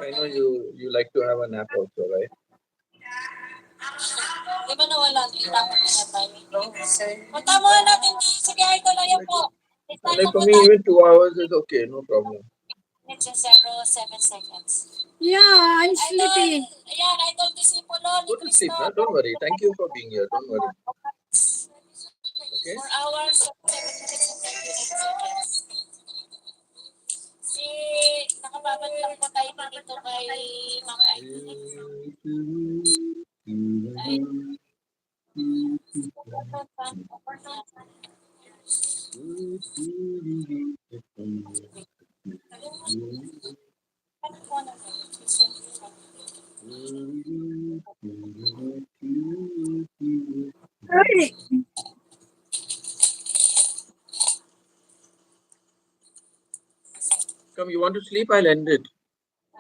I know you like to have a nap also, right? Di ba nawala yung dapat na timing? Punta muna natin dito. Sige, idol. Ayan po. Like for me, even 2 hours is okay, no problem. It's a 0.7 seconds. Yeah, I'm sleepy. Ayan, idol disipulo. Go to sleep, huh? Don't worry. Thank you for being here. Don't worry. Okay? 4 hours, 7 minutes, and 39 seconds. Si, nakababad lang po tayo dito kay Ma'am Aileen. Hey. Come, you want to sleep? I'll end it.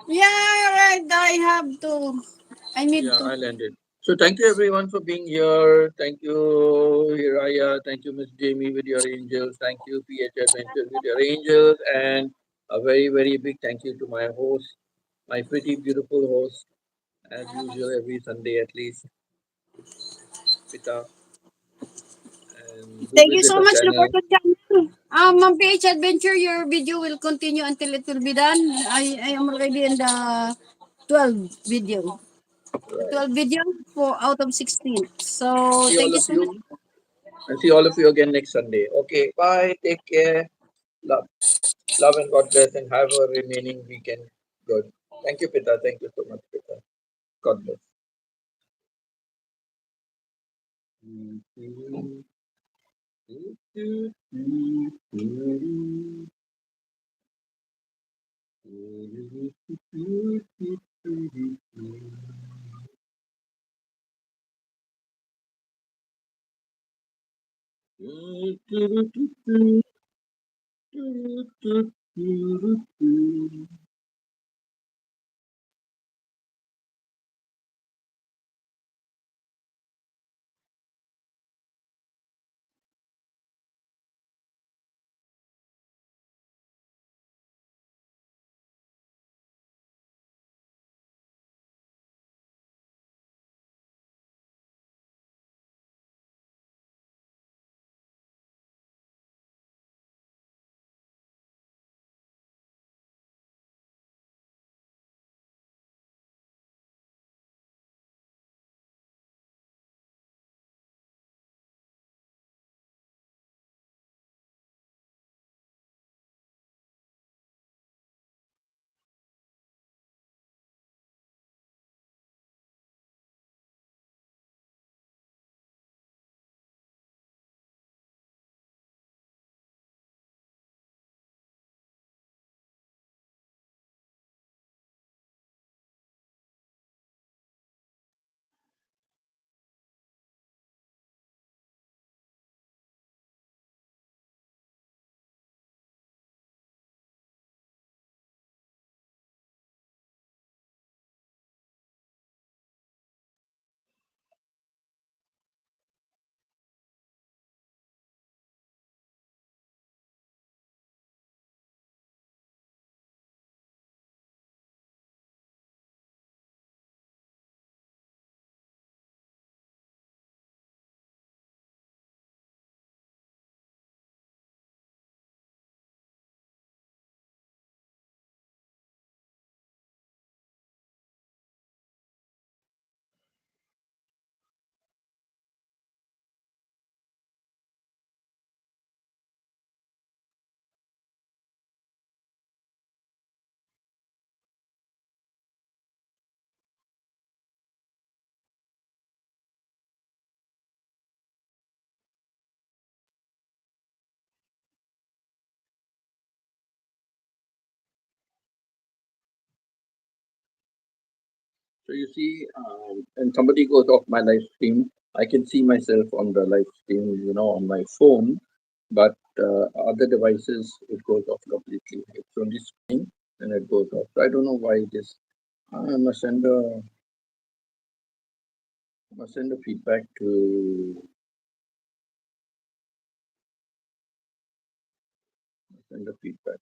Yeah, right. I have to. I need Yeah, to. I'll end it. So thank you everyone for being here. Thank you, Hiraya. Thank you, Miss Jamie with your angels. Thank you, PH Adventures with your angels. And a very, very big thank you to my host, my pretty beautiful host, as usual, every Sunday at least, Pitta. And do Thank you visit so the much, channel. Roberto channel. Ma'am PH Adventure, your video will continue until it will be done. I am already in the 12 video. Right. 12 video for out of 16. So See thank all you of so much. you. And see all of you again next Sunday. Okay, bye. Take care. Love. Love and God bless and have a remaining weekend good. Thank you, Pitta. Thank you so much, Pitta. God bless. So you see, when somebody goes off my live stream, I can see myself on the live stream, on my phone, but other devices, it goes off completely. It's only screen and it goes off. So I don't know why it is. I must send a feedback to send a feedback